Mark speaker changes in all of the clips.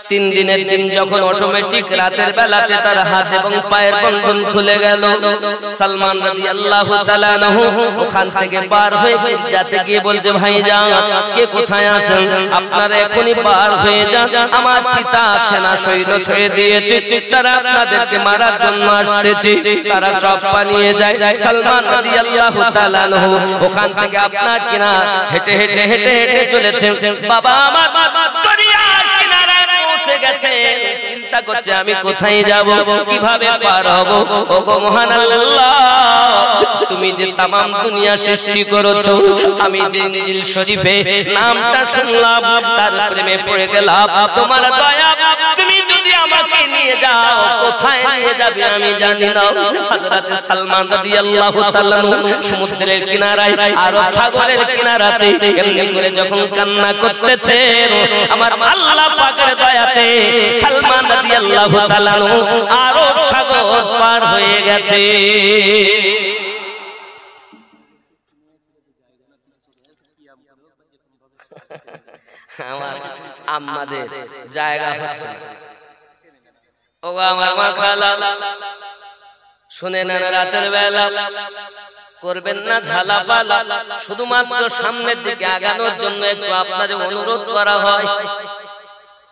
Speaker 1: তিন দিনের দিন যখন অটোমেটিক রাতের বেলাতে তার হাত এবং পায়ের বন্ধন খুলে গেল, সালমান রাদিয়াল্লাহু তাআলা আনহু ওখান থেকে পার হয়ে যাতে গিয়ে বলছে, ভাইজান কে কোথায় আছেন, আপনারা এখনই পার হয়ে যান, আমার পিতা সেনা সৈন্য ছুঁয়ে দিয়েছে, তারা আপনাদেরকে মারার জন্য আসতেছে, তারা সব পালিয়ে যায়। সালমান রাদিয়াল্লাহু তাআলা আনহু ওখান থেকে আপনার কিনা হেঁটে হেঁটে হেঁটে হেঁটে চলেছেন। বাবা আমার দরিয়ার কিনারায় পৌঁছে গেছে, চিন্তা করছে আমি কোথায় যাব, কিভাবে পার হব। ওগো মহান আল্লাহ, তুমি যে তামাম দুনিয়া সৃষ্টি করেছো, আমি যে ইনজিল শরীফে নামটা শুনলাম তার প্রেমে পড়ে গেলাম, তোমার দয়া, তুমি যদি আমাকে নিয়ে যাও কোথায় নিয়ে যাবে আমি জানি না। হযরত সালমান রাদিয়াল্লাহু তাআলা সমুদ্রের কিনারায় আরব সাগরের কিনারাতে এমনি করে যখন কান্না করতেছে, আমার আল্লাহ পাকের দয়াতে সালমান রাদিয়াল্লাহু তাআলা আরব সাগর পার হয়ে গেছে। আমার আমাদের জায়গা হচ্ছে না। ও আমার মা খালা শুনে না, রাতের বেলা করবেন না ঝালাপালা, শুধুমাত্র সামনের দিকে আগানোর জন্য একটু আপনাদের অনুরোধ করা হয়।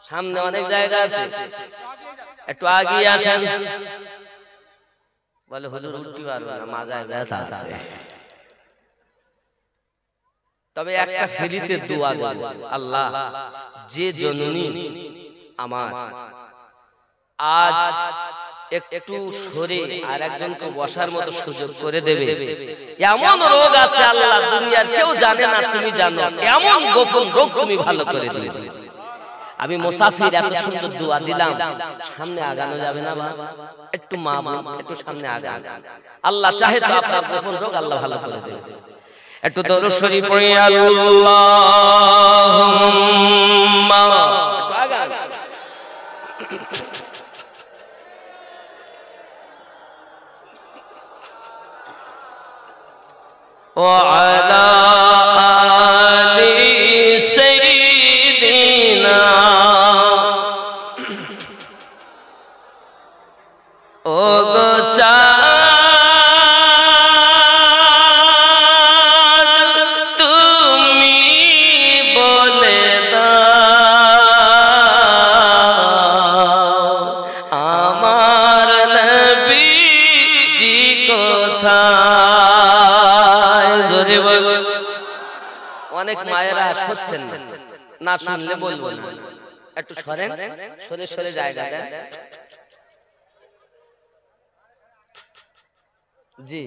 Speaker 1: সামনে অনেক জায়গা আছে, একটু আগিয়ে আসেন। বলে হুজুর উঠতে পারবো না, মাজায় ব্যথা আছে। তবে একটা ফ্রিতে দোয়া দেব, আল্লাহ যে জননী আমার আজ একটু সরে আর একজনকে বসার মতো সুযোগ করে দেবে। এমন রোগ আছে আল্লাহ দুনিয়ার কেউ জানে না, তুমি জানো, এমন গোপন রোগ তুমি ভালো করে দিবে। আমি মুসাফির, এত সুন্দর দোয়া দিলাম, সামনে আগানো যাবে না? একটু মা একটু সামনে আগান, আল্লাহ চাহে তো আপনার গোপন রোগ আল্লাহ ভালো করে দেবে। একটু দরুদ শরীফ পড়ি, আল্লাহুম্মা আগান। وعلى آل سيدنا ওগো চাঁদ তুমি বলে দাও আমার নবীজি কোথায়। অনেক মায়েরা শুনছেন না, শুনলে বলবো না, একটু সরেন, সরে সরে জায়গা দেন। জি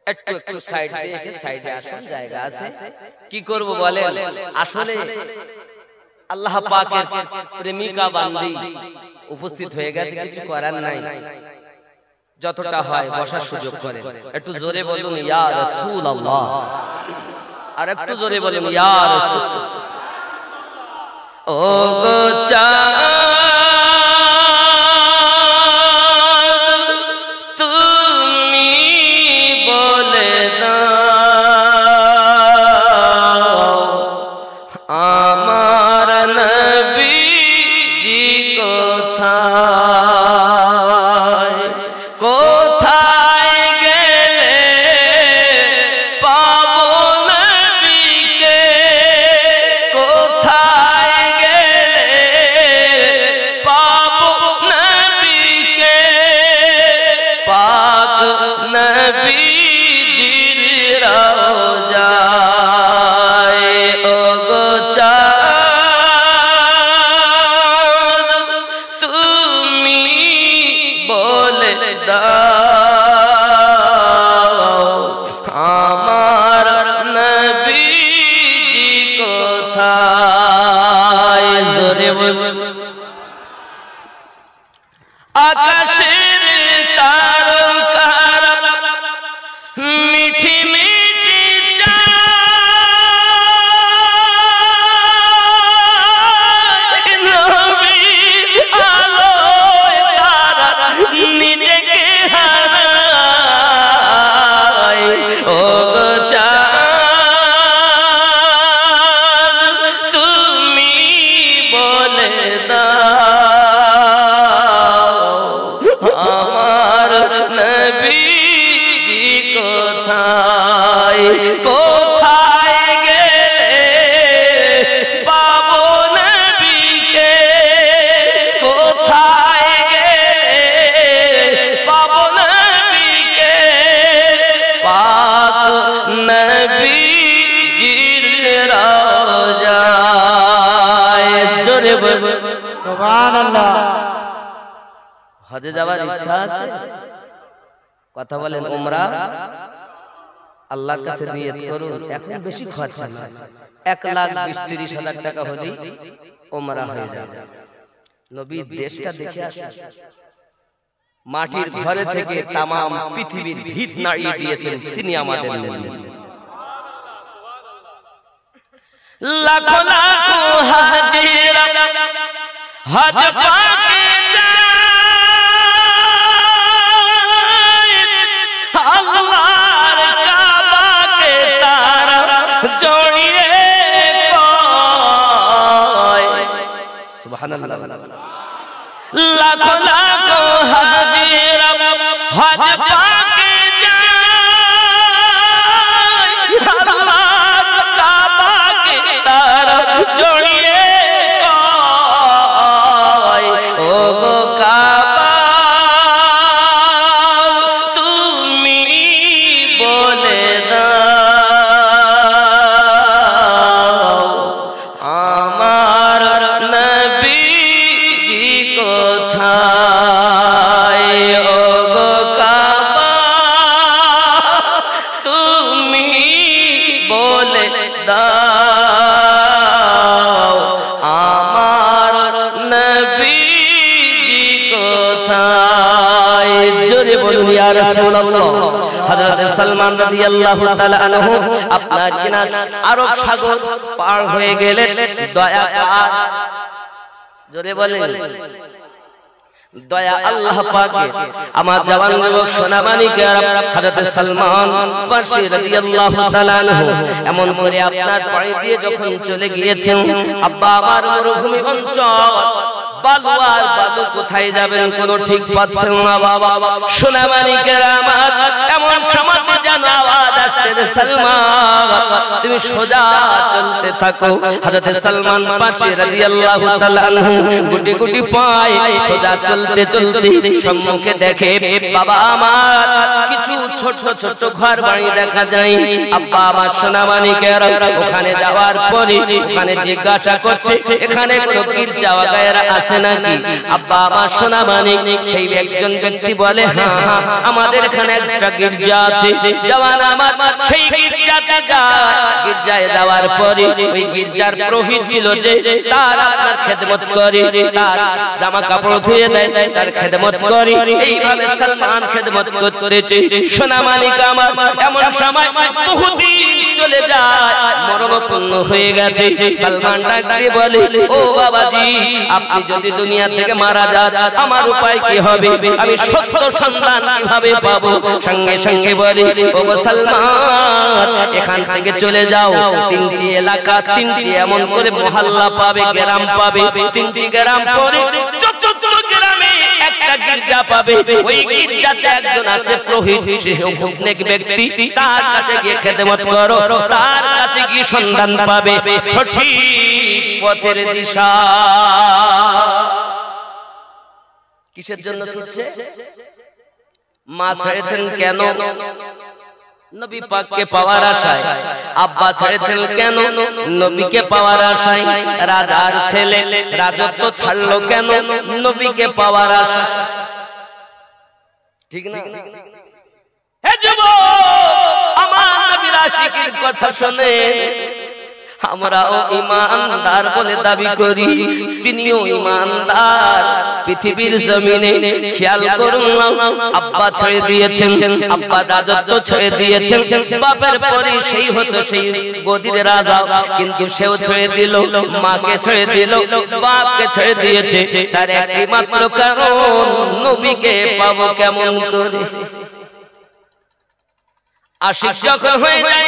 Speaker 1: একটু একটু সাইড দিয়ে এসে সাইডে আসুন, জায়গা আছে। কি করব বলেন, আসলে আল্লাহ পাকের প্রেমিকা বান্দি উপস্থিত হয়ে গেছে, কিছু করার নাই। যতটা হয় বসার সুযোগ করে। একটু জোরে বলুন ইয়া রাসূলুল্লাহ, আর একটু জোরে বলুন ইয়া রাসূল। ও গো চাঁদ তুমি বলে দাও আমার নবীজি কোথায়। কোথায় গেলে পাবো নবীকে, কোথায় গেলে পাবো নবীকে, পাক নবীজির রওজায়। ওগো চাঁদ তুমি বলে দাও আমার নবীজি কোথায়। জোরে বলুন। আকাশের তারকারা মিঠি মিঠি চাঁদ নবী আলোয় তারা নিজেকে হারায়। ও গো চাঁদ তুমি বলে দাও আমার নবীজি কোথায় কোথায় গেলে পাবো নবীকে কোথায় গেলে পাবো নবীকে পাক নবীজির রওজায় জোরে বল সুবহানাল্লাহ। হজে যাওয়ার ইচ্ছা আছে? কথা বলেন উমরা আল্লাহর কাছে নিয়ত করুন। এখন বেশি খরচা না, 1,20,30,000 টাকা হলেই উমরা হয়ে যাবে। নবীর দেশটা দেখে আসুন। মাটির ঘরে থেকে তামাম পৃথিবীর ভিত নাড়িয়ে দিয়েছেন তিনি আমাদের নবী। লাখো লাখো হাজিরা হজ পাকে যায় আল্লাহর কাবাকে তারা জড়িয়ে কয় সুবহানাল্লাহ। লাখো লাখো হাজিরা হজ পাকে যায় আল্লাহর কাবাকে তারা জড়িয়ে কয় ও গো কাবা তুমি বলে দাও আমার নবীজি কোথায় ও গো কাবা তুমি বলে দাও আমার নবীজি কোথায় জোরে বলুন ইয়া রাসূলুল্লাহ। হযরত সালমান রাদিয়াল্লাহু তাআলা আনহু আপনার কিনা আরব সাগর পার হয়ে গেলেন দয়া পাক জোরে বলেন দয়া আল্লাহ পাকের। আমার জওয়ান যুবক সোনামানিকে হযরত সালমান ফারসি রাদিয়াল্লাহু তাআলা আনহু এমন করে আপনার পানি দিয়ে যখন চলে গিয়েছেন আব্বা আমার মরুভূমি অঞ্চল বালু আর বালু কোথায় যাবেন কোনো ঠিক পাচ্ছেন না বাবা। সোনামানিকের আমার এমন সমাজে যেন আওয়াজ আসছে সালমান তুমি সোজা চলতে থাকো। হযরত সালমান ফারসি রাদিয়াল্লাহু তাআলা আনহু গুটি গুটি পায় সোজা চলতে চলতে সম্মুখে দেখে বাবা আমার কিছু ছোট ছোট ঘর বাড়ি দেখা যায়। আব্বা আমার সোনামানিকের ওখানে যাওয়ার পরে ওখানে জিজ্ঞাসা করছে এখানে কোনো গির্জা গায়রা আছে নাকি? আব্বা আমার সোনামানিক সেই একজন ব্যক্তি বলে হ্যাঁ হ্যাঁ আমাদের এখানে একটা গির্জা আছে। জওয়ান আমার সেই গির্জাতে যায়। গির্জায় যাওয়ার পরে ওই গির্জার পুরোহিত ছিল যে তার আপনার খেদমত করে তার জামা কাপড় ধুয়ে দেয় তার খেদমত করে। এইভাবে সালমান খেদমত করতেছে। সোনামানিক আমার এমন সময় বহুদিন চলে যায় মরণাপন্ন হয়ে গেছে। সালমান ডাক দিয়ে বলে ও বাবাজি আপনি যদি দুনিয়া থেকে মারা যান আমার উপায় কি হবে? আমি সত্য সন্তান কিভাবে পাবো? সঙ্গে সঙ্গে বলে ও গো সালমান এখান থেকে চলে যাও। তিনটি এলাকা তিনটি এমন করে মহল্লা পাবে গ্রাম পাবে। তিনটি গ্রাম পরে চতুর্থ গ্রামে একটা গির্জা পাবে। ওই গির্জাতে একজন আছে পুরোহিত সে খুব নেক ব্যক্তি। তার কাছে গিয়ে খেদমত করো। তার কাছে গিয়ে সন্ধান পাবে সঠিক পথের দিশা। কিসের জন্য ছুটছে? মা ছেড়েছেন কেন? নবী পাককে পাওয়ার আশায়। আব্বা ছেড়েছেন কেন? নবীকে পাওয়ার আশায়। রাজার ছেলে রাজত্ব ছাড়লো কেন? নবীকে পাওয়ার আশায়। ঠিক না? হে যুবক আমার নবীর আশিকের কথা শুনে আমরাও ঈমানদার বলে দাবি করি। তিনিও ঈমানদার। পৃথিবীর জমিনে খেয়াল করুন আব্বা ছেড়ে দিয়েছেন আব্বা রাজত্ব ছেড়ে দিয়েছেন। বাপের পরে সেই হতো সেই গদির রাজা কিন্তু সেও ছেড়ে দিল মাকে ছেড়ে দিল বাপকে ছেড়ে দিয়েছে। তার একটি মাত্র কারণ নবীকে পাবো কেমন করে? আশিক যখন হয়ে যায়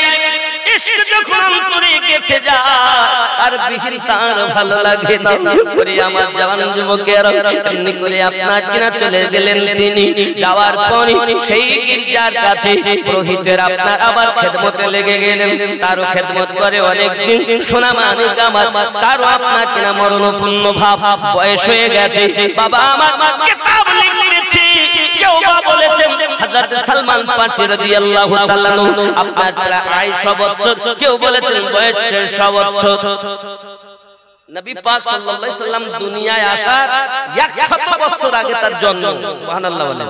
Speaker 1: ইশক যখন অন্তরে গেঁথে যায় আর বিহীন তার ভালো লাগে না। করে আমার জওয়ান যুবকেরা এমনি করে আপনার কিনা চলে গেলেন তিনি। যাওয়ার পরে সেই গির্জার কাছে পুরোহিতের আপনার আবার খেদমতে লেগে গেলেন। তারও খেদমত করে অনেকদিন। সোনা মানিক আমার তারও আপনার কিনা মরণপূর্ণ ভাব, বয়স হয়ে গেছে। বাবা আমার কিতাব লিখেছে, কেউ বা বলেছেন হযরত সালমান ফারসি রাদিয়াল্লাহু তাআলা আপনার প্রায় 100 বছর, কেউ বলেছেন বয়স 150 বছর। নবী পাক সাল্লাল্লাহু আলাইহি সাল্লাম দুনিয়ায় আসার 100 বছর আগে তার জন্ম। সুবহানাল্লাহ বলেন,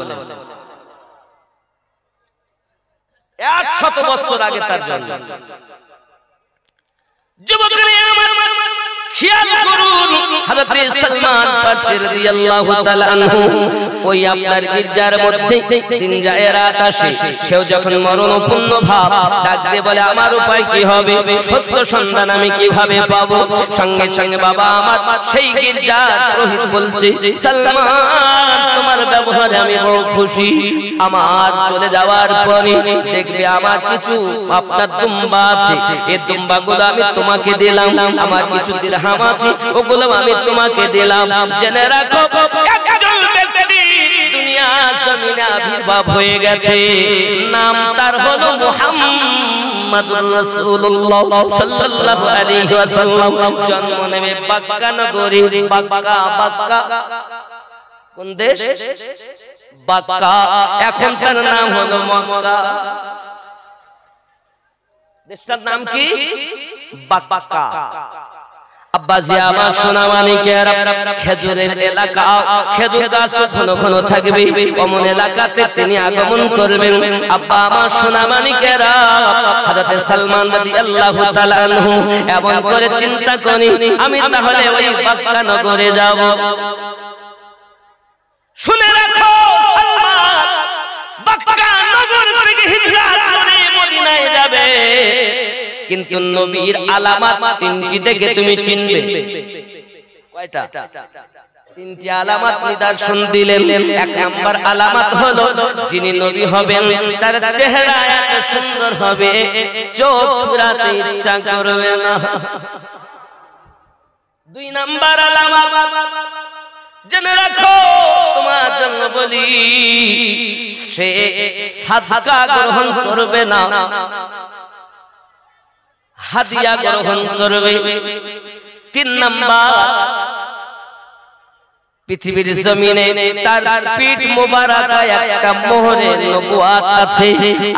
Speaker 1: 100 বছর আগে তার জন্ম। যুবকেরা আমার খেয়াল করুন, হযরত সালমান ফারসি রাদিয়াল্লাহু তাআলা আনহু ওই আপনার গির্জার মধ্যে দিন যায় রাত আসে। সেও যখন মরণপূর্ণ ভাব ডাক দিয়ে বলে আমার উপায় কি হবে, সত্য সন্ধান আমি কিভাবে পাবো। সঙ্গে সঙ্গে বাবা আমার সেই গির্জার পুরোহিত বলছে সালমান তোমার ব্যবহারে আমি বড় খুশি। আমার চলে যাওয়ার পরে দেখবে আমার কিছু আপনার দুম্বা আছে, এই দুম্বাগুলো আমি তোমাকে দিলাম। আমার কিছু দিরহাম আছে, ওগুলো আমি তোমাকে দিলাম। জেনে রাখো একজন ব্যক্তি দুনিয়া জমিনে আবির্ভাব হয়ে গেছে, নাম তার হলো মুহাম্মাদুর রাসূলুল্লাহ সাল্লাল্লাহু আলাইহি ওয়াসাল্লাম। জন্ম নেবে বাক্কা নগরী। বাক্কা কোন দেশ? বাক্কা। এখন তার নাম হলো মক্কা। দেশটার নাম কি? বাক্কা। আব্বাজি আমার সোনা মানিকেরা, খেজুরের এলাকা, খেজুর গাছ ঘন ঘন থাকবে, অমন এলাকাতে তিনি আগমন করবেন। আব্বা আমার সোনা মানিকেরা, হযরত সালমান রাদিয়াল্লাহু তাআলা আনহু এমন করে চিন্তা করি আমি তাহলে ওই বাক্কা নগরে যাব। শুনে রাখো সালমান বাক্কা নগর থেকে হিজরত করে মদিনায় যাবে, কিন্তু নবীর আলামত তিনটি দেখে তুমি চিনবে। কয়টা? তিনটি আলামত নিদর্শন দিলেন। এক নাম্বার আলামত হলো যিনি নবী হবেন তার চেহারা এত সুন্দর হবে চোখ ফেরাতে ইচ্ছা করবে না। দুই নাম্বার আলামত জেনে রাখো, তোমার জন্য বলি, সে সাদকা গ্রহণ করবে না, হাদিয়া গ্রহণ করবে। তিন নাম্বার, পৃথিবীর জমিনে তার পিঠ মোবারকায় একটা মোহরে নবুয়াত আছে,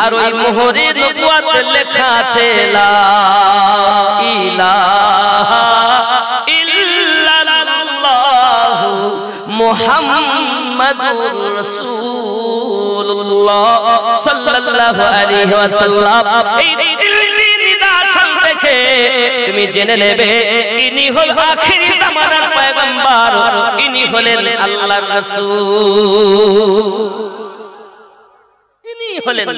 Speaker 1: আর ওই মোহরে নবুয়াতে লেখা আছে লা ইলাহা ইল্লাল্লাহু মুহাম্মাদুর রাসূলুল্লাহ সাল্লাল্লাহু আলাইহি ওয়াসাল্লাম। তুমি জেনে নেবে ইনি হল আখিরি জামানার পয়গম্বর, ইনি হলেন আল্লাহর রাসূল, ইনি হলেন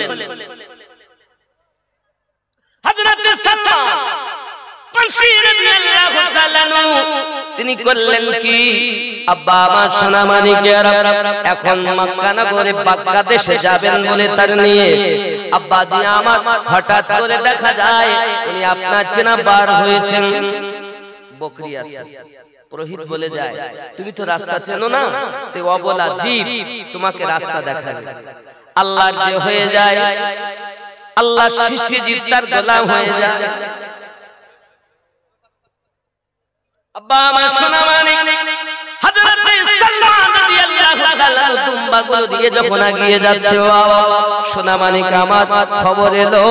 Speaker 1: হযরত সালমান ফারসি রাদিয়াল্লাহু তাআলা। তিনি করলেন কি, আব্বা আমার সোনা মানিকেরা, এখন মক্কা নগরে বাক্কা দেশে যাবেন বলে তার নিয়ে আব্বাজি আমার হঠাৎ করে দেখা যায় উনি আপনার কিনা বার হয়েছেন। বকরি আছে, পুরোহিত বলে যায় তুমি তো রাস্তা চেনো না, তে অবলা জীব তোমাকে রাস্তা দেখাবে। আল্লাহর যে হয়ে যায়, আল্লাহর সৃষ্টি জীব তার গোলাম হয়ে যায়। আব্বা আমার সোনা মানিক হযরত সালমান রাদিয়াল্লাহু তাআলা দুম্বাগুলো দিয়ে যখন এগিয়ে যাচ্ছে, সোনা মানিক আমার খবর এলো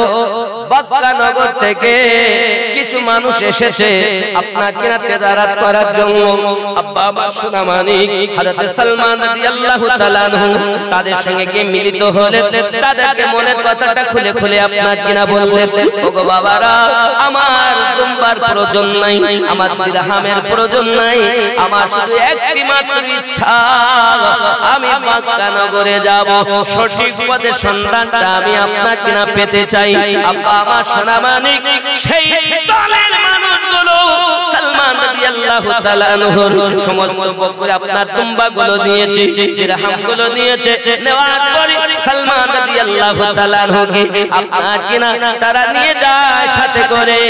Speaker 1: বাক্কা নগর থেকে কিছু মানুষ এসেছে আপনার কিনা তেজারাত করার জন্য। আব্বা আমার সোনা মানিক হযরত সালমান রাদিয়াল্লাহু তাআলা তাদের সঙ্গে গিয়ে মিলিত হলেন। তাদেরকে মনের কথাটা খুলে খুলে আপনার কিনা বললেন, ওগো বাবারা, আমার দুম্বার প্রয়োজন নাই, আমার দিরহামের প্রয়োজন নাই, আমার শুধু একটি মাত্র ইচ্ছা, আমি বাক্কা নগরে যাব, সঠিক পথের সন্ধানটা আমি আপনার কিনা পেতে চাই। আব্বা আমার সোনা মানিক সেই দলের মানুষগুলো সালমান রাদিয়াল্লাহু তাআলা আনহুর সমস্ত বকরি আপনার দুম্বাগুলো নিয়েছে, দিরহামগুলো নিয়েছে, নেওয়ার পরে সালমান রাদিয়াল্লাহু তাআলা আনহুকে আপনার কিনা তারা নিয়ে যায় সাথে করে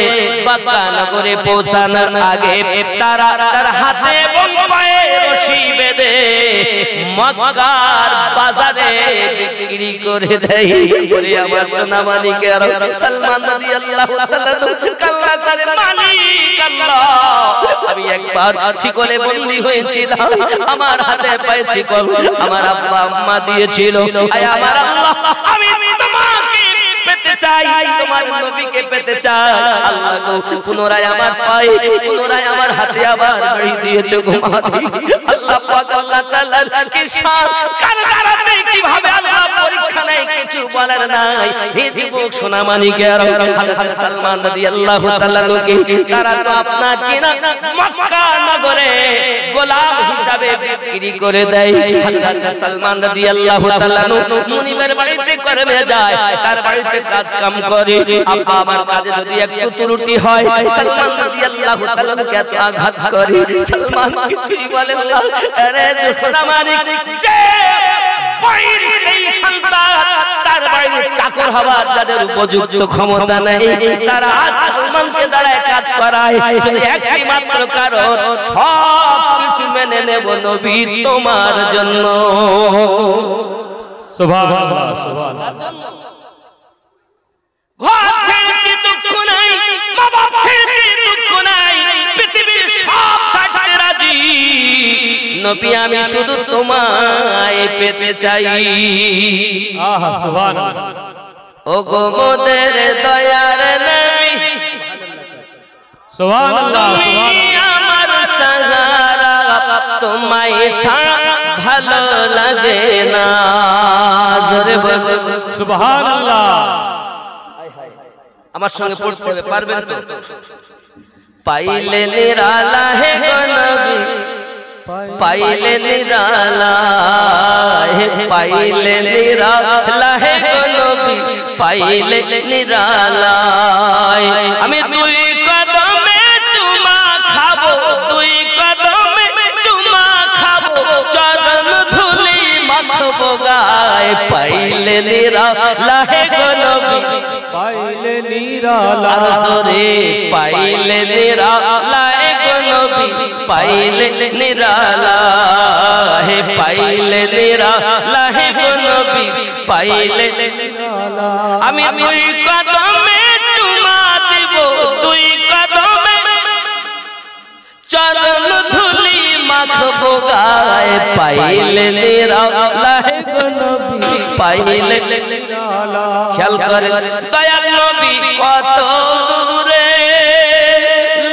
Speaker 1: মক্কা নগরে পৌঁছানোর আগে তারা তার হাতে এবং পায়ে রশি বেঁধে মক্কার বাজারে বিক্রি করে দেয়। বলে আমার সোনা মানিকের সালমান রাদিয়াল্লাহু তাআলা কাল্লা করে মালিক আল্লাহ, আমি একবার শিকলে বন্দী হয়েছিলাম, আমার হাতে পায়ে শিকল আমার আব্বা আম্মা দিয়েছিল। আয় আমার আল্লাহ, আমি তোমাকে পেতে চাই, তোমার নবীকে পেতে চাই। আল্লাহ গো, পুনরায় আমার পায়ে পুনরায় আমার হাতে আবার বাড়ি দিয়েছো গো মালিক। আল্লাহ পাক আল্লাহ তাআলার কি শান, কার দ্বারাতে কিভাবে আল্লাহ পরীক্ষা নেয় কিছু বলার নাই। হে যুবক সোনা মানিকের হযরত সালমান রাদিয়াল্লাহু তাআলা কে তারা তো আপনার কিনা মক্কা নগরে গোলাম হিসাবে বিক্রি করে দেয়। হযরত সালমান রাদিয়াল্লাহু তাআলা মুনিবের বাড়িতে কর্মে যায়, তার বাড়িতে কাজ কাম করে। আব্বা আমার কাজে যদি একটু ত্রুটি হয় সালমান রাদিয়াল্লাহু তাআলা কে এত আঘাত করে। সালমান কিছুই বলে না। আরে সোনা মানিক যে বাইর এই সন্তান তার বাইরে চাকর হবার যাদের উপযুক্ত ক্ষমতা নেই, তারা সালমানকে দাঁড়ায় কাজ করায় শুধু একটি মাত্র কারণ, সব কিছু মেনে নেব নবী তোমার জন্য।
Speaker 2: সুবহানাল্লাহ সুবহানাল্লাহ।
Speaker 1: ঘর ছেড়েছি দুঃখ নাই, মা বাপ ছেড়েছি দুঃখ নাই, পৃথিবীর সব ছাড়তে রাজি, নবী আমি শুধু তোমায় পেতে চাই।
Speaker 2: আহা সুবহানাল্লাহ।
Speaker 1: ও গো মোদের দয়ার নবী,
Speaker 2: সুবহানাল্লাহ সুবহানাল্লাহ।
Speaker 1: আমার সাহারা, তোমায় ছাড়া ভালো লাগে না। জোরে বলুন
Speaker 2: সুবহানাল্লাহ।
Speaker 1: আমার সঙ্গে পড়তে হবে, পারবেন তো? পাইলে নিরালা হে গো নবী, পাইলে নিরালা হে, পাইলে নিরালা হে গো নবী, পাইলে নিরালা। আমি দুই কদমে চুমা খাবো, দুই কদমে চুমা খাবো, চরণ ধুলি মাখবো গায়। পাইলে নিরালা হে গো নবী,
Speaker 2: পাইলে নিরালা।
Speaker 1: আরজরে পাইলে নিরালা হে গো নবী, পাইলে নিরালা হে, পাইলে নিরালা হে গো নবী, পাইলে নিরালা। আমি দুই কদমে চুমা দিব, দুই কদমে চরণ ধুলি মাখবো গায়। পাইলে নিরালা হে গো নবী, পাইলে নিরালা। খেয়াল করে দয়াল নবী কত দূরে,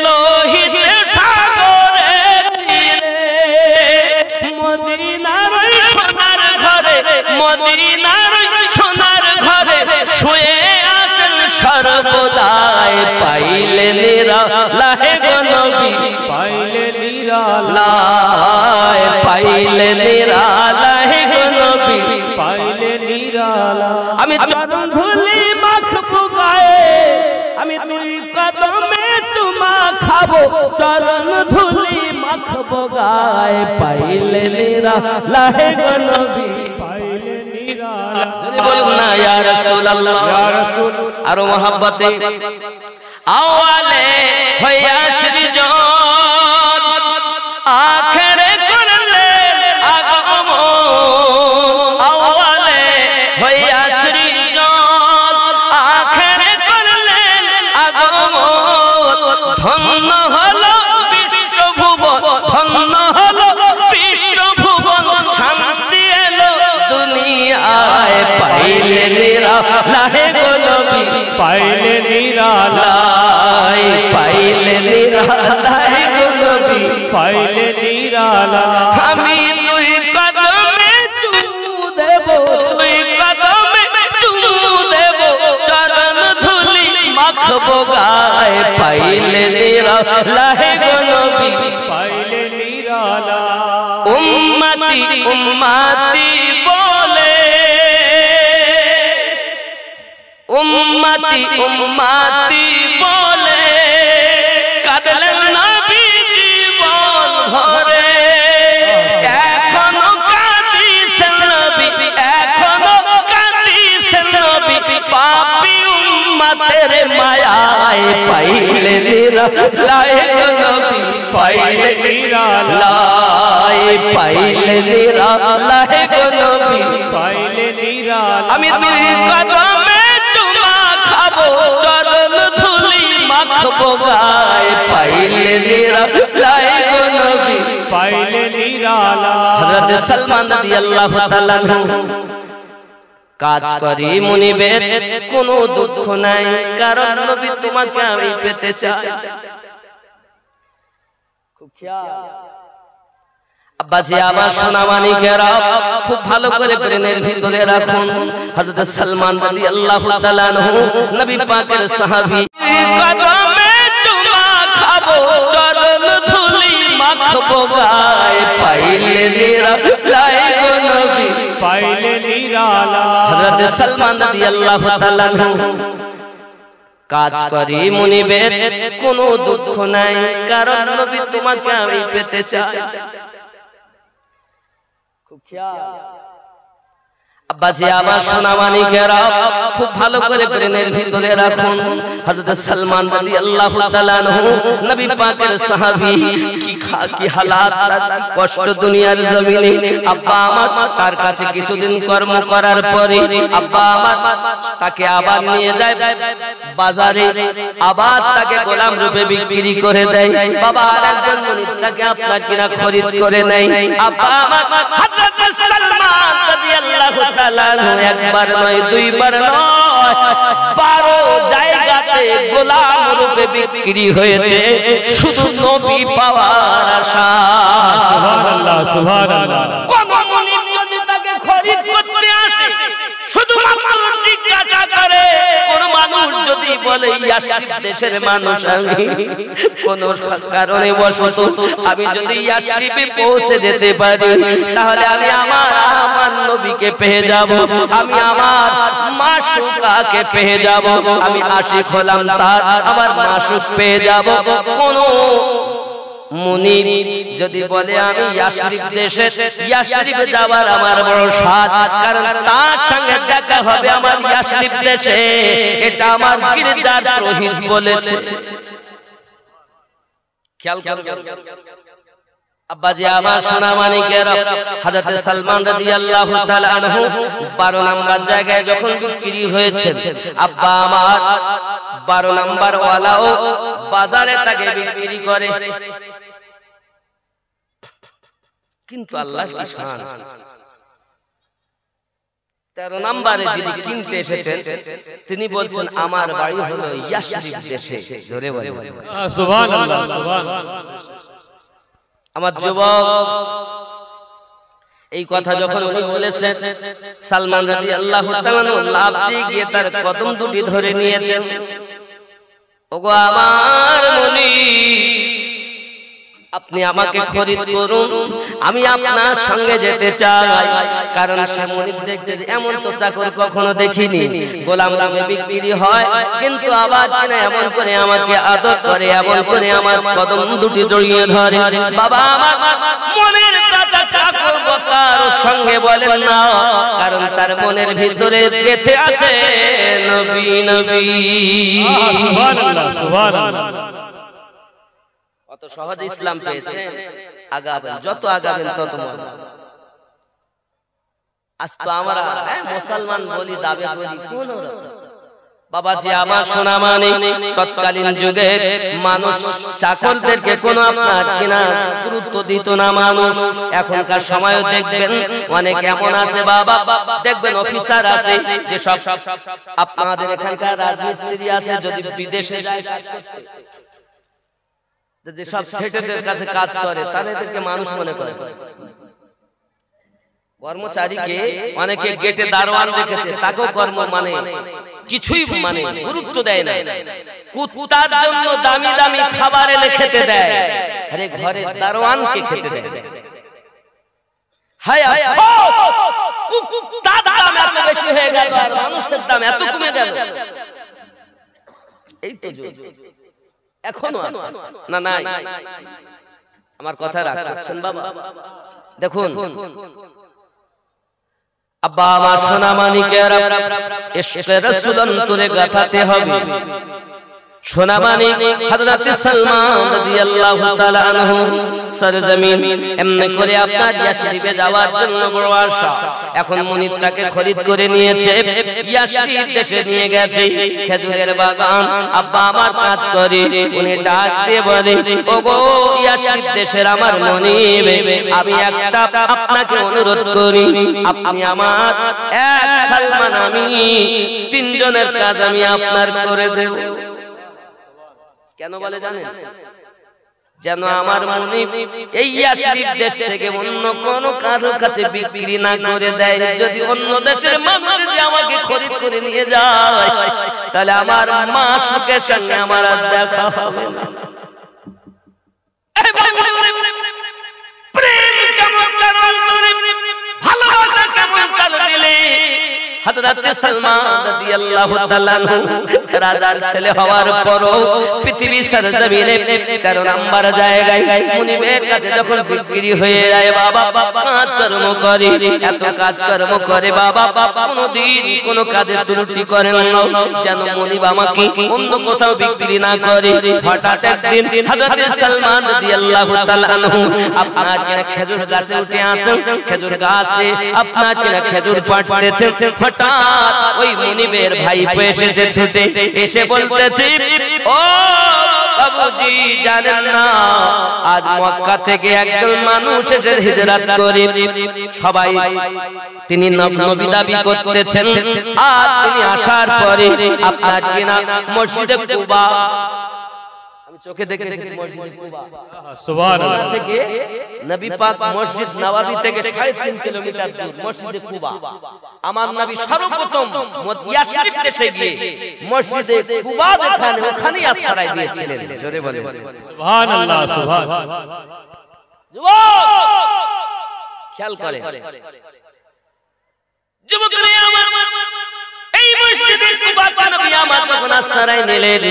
Speaker 1: লোহিত সাগরের তীরে, মদিনার সোনার ঘরে, মদিনার সোনার ঘরে শুয়ে আছেন সর্বদাই। পাইলে নিরালা হে গো নবী,
Speaker 2: পাইলে নিরালা।
Speaker 1: পাইলে নিরালা হে গো নবী,
Speaker 2: পাইলে নিরালা।
Speaker 1: আমি চরণ ধুলি মাখবো গায়ে, আমি দুই কদমে চুমা খাবো, চরণ ধুলি মাখবো গায়ে। পাইলে নিরালা হে গো নবী,
Speaker 2: পাইলে নিরালা।
Speaker 1: যদি বলুন না ইয়া রাসূলুল্লাহ,
Speaker 2: ইয়া রাসূল।
Speaker 1: আরো মহব্বতে আওয়ালে হইয়া সৃজন, আখেরে করলে আগমন। আওয়ালে হইয়া সৃজন, আখেরে করলেন আগমন। ধন্য হলো বিশ্বভুবন, ধন্য হলো বিশ্বভুবন, শান্তি এলো দুনিয়ায়। পাইলে নিরালা হে গো নবী,
Speaker 2: পাইলে নিরালা।
Speaker 1: পাইলে নিরালা হে গো নবী,
Speaker 2: পাইলে নিরালা।
Speaker 1: আমি দুই কদমে চুমু দেব, দুই কদমে চুমু দেব, চরণ ধুলি মাখবো গায়। পাইলে নিরালা হে গো নবী,
Speaker 2: পাইলে নিরালা।
Speaker 1: উম্মতি উম্মতি বলে, উম্মতি উম্মতি বলে কাঁদলেন নবী জীবন ভরে, এখনো কাঁদিছেন নবী, এখনো কাঁদিছেন নবী, পাপী উম্মতের মায়ায় পাইলে নিরালায় নবী, পাইলে নিরালায়, পাইলে নিরালায় নবী, পাইলে নিরালায়। আমি দুই কদমে চুমা খাবো, চরণ ধুলি মাখবো গায়, পাইলে নিরালায় নবী, পাইলে নিরালায়। হযরত সালমান রাদিয়াল্লাহু তাআলা কাজ করি মুনিবের কোনো দুঃখ নাই, কারণ নবী তোমাকে আমি পেতে চাই। আব্বাজি আমার সোনা মানিকেরা খুব ভালো করে ব্রেনের ভিতরে রাখুন, হযরত সালমান রাদিয়াল্লাহু তাআলা আনহু নবী পাকের সাহাবী, কদমে চুমা খাবো, চরণ ধুলি মাখবো গায়, পাইলে নিরালায় নবী, পাইলে নিরালায়। হযরত সালমান রাদিয়াল্লাহু তাআলা আনহু কাজ করি মুনিবের কোনো দুঃখ নাই, কারণ নবী তোমাকে আমি পেতে চাই। আব্বাজি আমার সোনা মানিকেরা খুব ভালো করে ব্রেনের ভিতরে রাখুন, হযরত সালমান রাদিয়াল্লাহু তাআলা আনহু নবী পাকের সাহাবী, কি হালাত, কি কষ্ট দুনিয়ার জমিনে। আব্বা আমার তার কাছে কিছুদিন কর্ম করার পরে আব্বা আমার তাকে আবার নিয়ে যায় বাজারে, আবার তাকে গোলাম রূপে বিক্রি করে দেয়। বাবা আরেকজন মুনিব তাকে আপনার কিনা খরিদ করে নেয়। আব্বা আমার হযরত সালমান রাদিয়াল্লাহু তাআলা একবার নয়, দুইবার নয়, 12 জায়গাতে গোলাম রূপে বিক্রি হয়েছে শুধু নবী পাওয়ার আশা। সুবহানাল্লাহ, সুবহানাল্লাহ। কোন মুনিব যদি তাকে খরিদ করতে আসে শুধুমাত্র জিজ্ঞাসা করে, কোন মানুষ যদি বলে ইয়াসরিব দেশের মানুষ আমি, কোন কারণে বশত আমি যদি ইয়াসরিবে পৌঁছে যেতে পারি, তাহলে আমি আমার নবীকে পেয়ে যাব, আমি আমার মাশুকাকে পেয়ে যাব, আমি আশিক হলাম তার, আমার মাশুক পেয়ে যাব। কোন মুনিব যদি বলে আমি ইয়াসরিব দেশে, ইয়াসরিবে যাবার আমার বড় সাধ, কারণ তার সঙ্গে দেখা হবে আমার ইয়াসরিব দেশে, এটা আমার গির্জার পুরোহিত বলেছে। খেয়াল করবেন আব্বাজি আমার সোনা মানিকেরা, হযরত সালমান রাদিয়াল্লাহু তাআলা আনহু 12 নাম্বার জায়গায় যখন বিক্রি হয়েছে, আব্বা আমার 12 নাম্বার ওয়ালাও বাজারে তাকে বিক্রি করে, কিন্তু আল্লাহ কি শান, 13 নম্বরে যিনি কিনতে এসেছেন তিনি বলছেন আমার বাড়ি হলো ইয়াসরিব দেশে। জোরে বলেন সুবহানাল্লাহ, সুবহানাল্লাহ। আমার যুবক এই কথা যখন উনি বলেছেন, সালমান রাদিয়াল্লাহু তাআলা লাভ দিয়ে গিয়ে তার কদম দুটি ধরে নিয়েছেন। ওগো আমার মুনিব, আপনি আমাকে খরিদ করুন, আমি আপনার সঙ্গে যেতে চাই। কারণ সে মুনিব দেখতে এমন তো চাকর কখনো দেখিনি, গোলাম নামে বিক্রি হয়, কিন্তু আবার কিনা এমন করে আমাকে আদর করে, এমন করে আমার কদম দুটি জড়িয়ে ধরে। বাবা আমার মনের কথা চাকর বকার সঙ্গে বলেন না, কারণ তার মনের ভিতরে গেঁথে আছে নবী নবী। সুবহানাল্লাহ, সুবহানাল্লাহ। কত সহজে ইসলাম পেয়েছে, আগাবেন, যত আগাবেন তত মজা। আজ তো আমরা মুসলমান বলি, দাবি বলি কোন বাবাজি আমার সোনা মানিক, তৎকালীন যুগে মানুষ চাকরদেরকে কোনো আপনার কিনা গুরুত্ব দিত না মানুষ। এখনকার সময়ও দেখবেন অনেক এমন আছে বাবা, দেখবেন অফিসার আছে যে সব আপনাদের এখানকার রাজমিস্ত্রি আছে, যদি বিদেশে যায় যদি সব সেটেদের কাছে কাজ করে তাহলে এদেরকে মানুষ মনে করে। কর্মচারীকে অনেকে গেটে দারোয়ান রেখেছে, তাকেও কর্ম মানে কিছুই মানে গুরুত্ব দেয় না। কুত্তার জন্য দামি দামি খাবার এনে খেতে দেয়, আরে ঘরে দারোয়ানকে খেতে দেয়। হায় তার দাম এত বেশি হয়ে গেল আর মানুষের দাম এত কমে গেল। এই তো এখনো আছে না? নাই। আমার কথা রাখছেন বাবা। দেখুন আব্বা আমার সোনা মানিকেরা, ইশকে রাসূল অন্তরে গাঁথাতে হবে। সোনা মানিক হযরত সালমান রাদিয়াল্লাহু তাআলা আনহু সরজমিন এমনি করে আপনার ইয়াসরিবে যাওয়ার জন্য বড় আশা। এখন মুনির তাকে খরিদ করে নিয়েছে, ইয়াসরিব দেশে নিয়ে গেছে, খেজুরের বাগান। আব্বা আমার কাজ করে, উনি ডাক দিয়ে বলে, ওগো ইয়াসরিব দেশের আমার মুনিব, আমি একটা আপনাকে অনুরোধ করি, আপনি আমার এক সালমান, আমি তিনজনের কাজ আমি আপনার করে দেব। কেন বলে জানেন? যেন আমার মুনিব এই ইয়াসরিব দেশ থেকে অন্য কোন কারো কাছে বিক্রি না করে দেয়। যদি অন্য দেশের মানুষ যদি আমাকে খরিদ করে নিয়ে যায়, তাহলে আমার মা সুখের সঙ্গে আমার আর দেখা হবে না। প্রেম কেমন কারণ দিলে, ভালোবাসা কেমন কারণ দিলে হযরত সালমান রাদিয়াল্লাহু তাআলা রাজার ছেলে হওয়ার পরও পৃথিবী সরজমিনে 13 নম্বর জায়গায় মুনিবের কাছে যখন বিক্রি হয়ে যায়, বাবা কাজকর্ম করে, এত কাজকর্ম করে বাবা, কোনদিন কোন কাজে ত্রুটি করেন না, যেন মুনিব আমাকে অন্য কোথাও বিক্রি না করে। হঠাৎ একদিন হযরত সালমান রাদিয়াল্লাহু তাআলা আনহু আপনার কিনা খেজুর গাছে উঠে আছেন, খেজুর গাছে আপনার কিনা খেজুর পাড়তেছেন। হঠাৎ ওই মুনিবের ভাইপো এসেছে, ছুটে এসে বলতেছে, ও বাবুজি জানেন না আজ মক্কা থেকে একজন মানুষ এসে হিজরত করে, সবাই তিনি নবী দাবি করতেছেন, আর তিনি আসার পরে আপনার কিনা মসজিদে কুবা, চোখে দেখে মসজিদ কুবা সুবহানাল্লাহ থেকে নবী পাক মসজিদ নববী থেকে 3.5 কিলোমিটার দূর মসজিদে কুবা। আমার নবী সর্বপ্রথম ইয়াসরিব দেশে গিয়ে মসজিদে কুবা যেখানে, ওখানেই আশ্রয় দিয়েছিলেন। জোরে বলেন
Speaker 2: সুবহানাল্লাহ সুবহানাল্লাহ।
Speaker 1: যুবক খেয়াল করে, যুবকরা আমার এই মসজিদে কুবা নবী আমার যখন আশ্রয় নিলেন,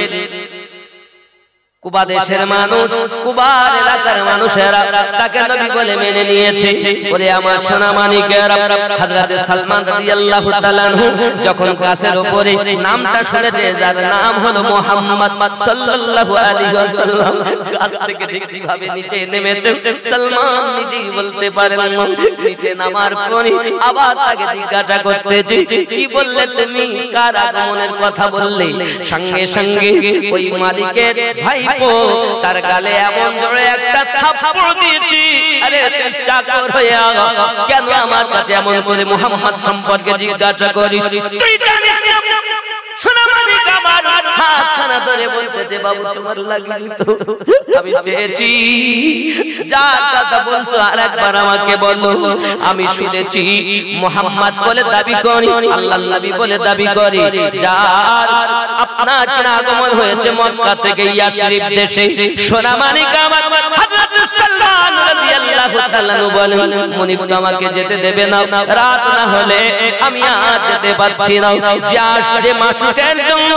Speaker 1: কুবা দেশের মানুষ, কুবার এলাকার মানুষেরা তাকে নবী বলে মেনে নিয়েছে। ওরে আমার সোনা মানিকেরা, হযরত সালমান রাদিয়াল্লাহু তাআলা আনহু যখন গাছের উপরে নামটা শুনেছে, যার নাম হলো মুহাম্মদ সাল্লাল্লাহু আলাইহি ওয়াসাল্লাম, গাছ থেকে কিভাবে নিচে নেমেছে সালমান নিজেই বলতে পারেন না। নিচে নামার পরে আবার তাকে জিজ্ঞাসা করতেছে, কি বললে তুমি, কার আগমনের কথা বললে? সঙ্গে সঙ্গে ওই মালিকের ভাই তার গালে এমন জোরে একটা থাপ্পড় দিয়েছি, আরে তুই চাকর হয়ে কেন আমার কাছে এমন করে মুহাম্মদ সম্পর্কে জিজ্ঞাসা করিস? তুই জানিস না? সোনা মানিক আমার হাতখানা ধরে বলতেছে, বাবু তোমার লাগলি তো, আমি চেয়েছি যা কথা বলছো আরেকবার আমাকে বলো। আমি শুনেছি মুহাম্মদ বলে দাবি করি, আল্লাহর নবী বলে দাবি করি, যার আপনার আগমন হয়েছে মক্কা থেকে ইয়াসরিব দেশে। সোনা মানিক আমার হযরত সালমান রাদিয়াল্লাহু তাআলা বলেন, মুনিব আমাকে যেতে দেবে না, রাত না হলে আমি আজ যেতে পারছি না। যে আসছে মাসুকের জন্য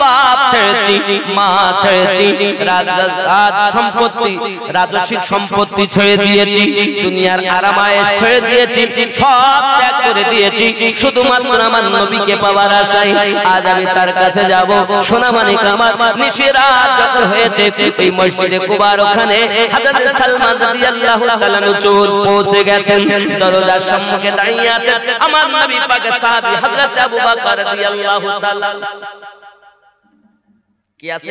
Speaker 1: বাপ ছেড়েছি, মা ছেড়েছি, রাজ সম্পত্তি, রাজস্বিক সম্পত্তি ছেড়ে দিয়েছি, দুনিয়ার আরামায়েশ ছেড়ে দিয়েছি, সব ত্যাগ করে দিয়েছি, শুধুমাত্র আমার নবীকে পাওয়ার আশায় আজ আমি তার কাছে যাব। সোনা মানিক আমার নিশিরাত যখন হয়েছে, এই মসজিদে কুবার ওখানে হযরত সালমান রাদিয়াল্লাহু তাআলা চোর পৌঁছে গেছেন, দরজার সম্মুখে দাঁড়িয়ে আছেন আমার নবী পাকের সাহাবী হযরত আবু বকর রাদিয়াল্লাহু তাআলা। কি আছে?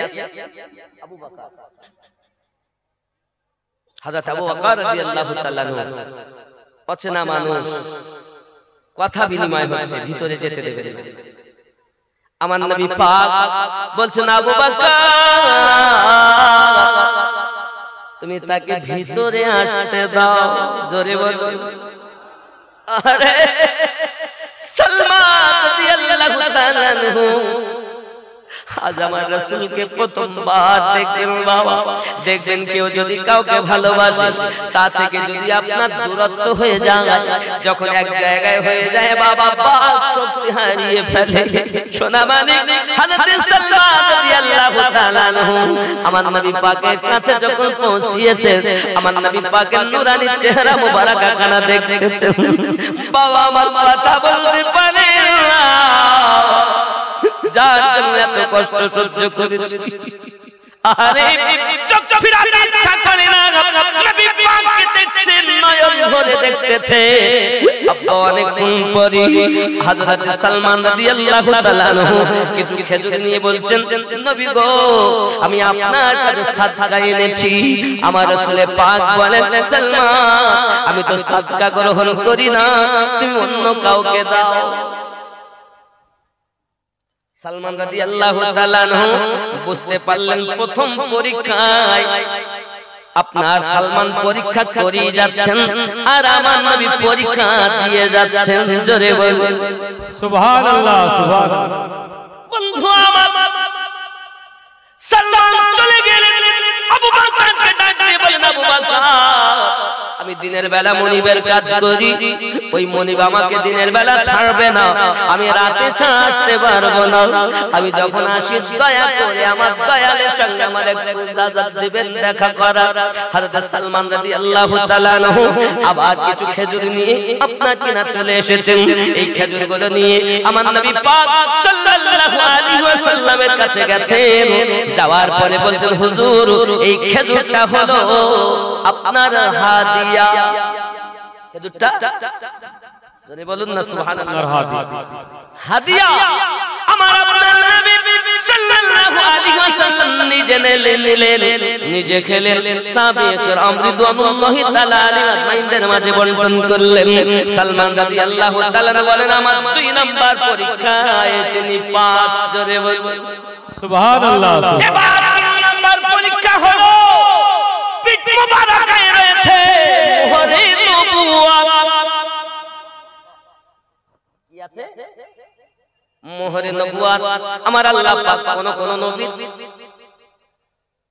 Speaker 1: আবু বকর, হযরত আবু বকর রাদিয়াল্লাহু তাআলা অচেনা মানুষ, কথা বিনিময় হচ্ছে, ভিতরে যেতে দেবেন না। আমার নবী পাক বলছেন, আবু বকর তুমি তাকে ভিতরে আসতে দাও। জোরে বলো। আরে সালমান রাদিয়াল্লাহু তাআলা আজ আমার রাসূলকে প্রথমবার দেখবেন বাবা, দেখবেন কেউ যদি কাউকে ভালোবাসে তা থেকে যদি আপনার দূরত্ব হয়ে যায়, যখন এক জায়গায় হয়ে যায় বাবা বাক শক্তি হারিয়ে ফেলে। সোনা মানে হযরত সালমান রাদিয়াল্লাহু তাআলা আনহু আমার নবী পাকের কাছে যখন পৌঁছিয়েছে, আমার নবী পাকের নূরানি চেহারা মোবারক খানা দেখতেছেন। বাবা আমার কথা বলতে পারে না, যার জন্য এত কষ্ট সহ্য করেছি। আরে চোখ ফিরাতে ইচ্ছা করে না, নবী পাককে দেখছেন, নয়ন ভরে দেখতেছে। আব্বা অনেকক্ষণ পরে হযরত সালমান রাদিয়াল্লাহু তাআলা আনহু কিছু খেজুর নিয়ে বলছেন, নবী গো আমি আপনার কাছে সাদকা এনেছি। আমার রাসূল পাক বলেন, সালমান আমি তো সাদকা গ্রহণ করি না, তুমি অন্য কাউকে দাও। সালমান রাদিয়াল্লাহু তাআলা আনহু বুঝতে পারলেন প্রথম পরীক্ষায় আপনার সালমান পরীক্ষা করিয়ে যাচ্ছেন আর আমার নবী পরীক্ষা দিয়ে যাচ্ছেন। জোরে বলুন
Speaker 2: সুবহানাল্লাহ সুবহানাল্লাহ।
Speaker 1: বন্ধু আমার সালমান চলে গেলেন, আবু বকরকে ডাক দিয়ে বলেন, আবু বকর আমি দিনের বেলা মনিবের কাজ করি, ওই মনিব আমাকে দিনের বেলা ছাড়বে না, আমি রাতে ছাড়া আসতে পারবো না। আমি যখন আসি দয়া করে আমার দয়ালের সঙ্গে আমার একটু ইজাজত দিবেন দেখা করার। হযরত সালমান রাদিয়াল্লাহু তাআলা আনহু আবার কিছু খেজুর নিয়ে আপনার কিনা চলে এসেছেন। এই খেজুরগুলো নিয়ে আমার নবী পাক সাল্লাল্লাহু আলাইহি ওয়াসাল্লামের কাছে গেছেন। যাওয়ার পরে বলছেন, হুজুর এই খেজুরটা হলো আপনার হাদিয়া। খেজুরটা জোরে বলুন না সুবহানাল্লাহ। হাদিয়া আমার আপনার নবী সাল্লাল্লাহু আলাইহি ওয়াসাল্লাম নিজে নিলেন, নিজে খেলেন, সাহাবায়ে কেরাম রিদওয়ানুল্লাহি তাআলা আলাইহিম আজমাইনদের মাঝে বণ্টন করলেন। সালমান রাদিয়াল্লাহু তাআলা বলেন, আমার 2 নাম্বার পরীক্ষায় তিনি পাস। জোরে বলুন
Speaker 2: সুবহানাল্লাহ।
Speaker 1: এবার 3 নাম্বার পরীক্ষা হলো পিঠ মোবারকায় রয়েছে মোহরে নবুয়ত। কি আছে? মোহরে নবুয়ত। আমার আল্লাহ পাক কোন নবী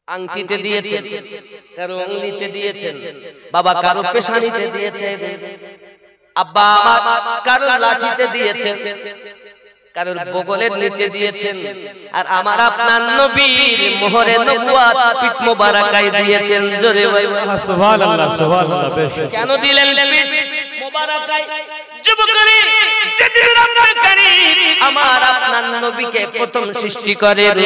Speaker 1: আংটিতে দিয়েছেন, কারো আঙ্গুলিতে দিয়েছেন, বাবা কারো পেশানিতে দিয়েছেন, আব্বা আমার কারো লাঠিতে দিয়েছেন, কারোর বগলের নিচে দিয়েছেন, আর আমার আপনার নবীর মোহরে নবুয়ত পিঠ মোবারকায় দিয়েছেন। জোরে বলুন
Speaker 2: সুবহানাল্লাহ সুবহানাল্লাহ। বেশ
Speaker 1: কেন দিলেন পিঠ মোবারকায়? যুবকরে যেদিন রব্বুল কারীম আমার আপনার নবীকে প্রথম সৃষ্টি করেন,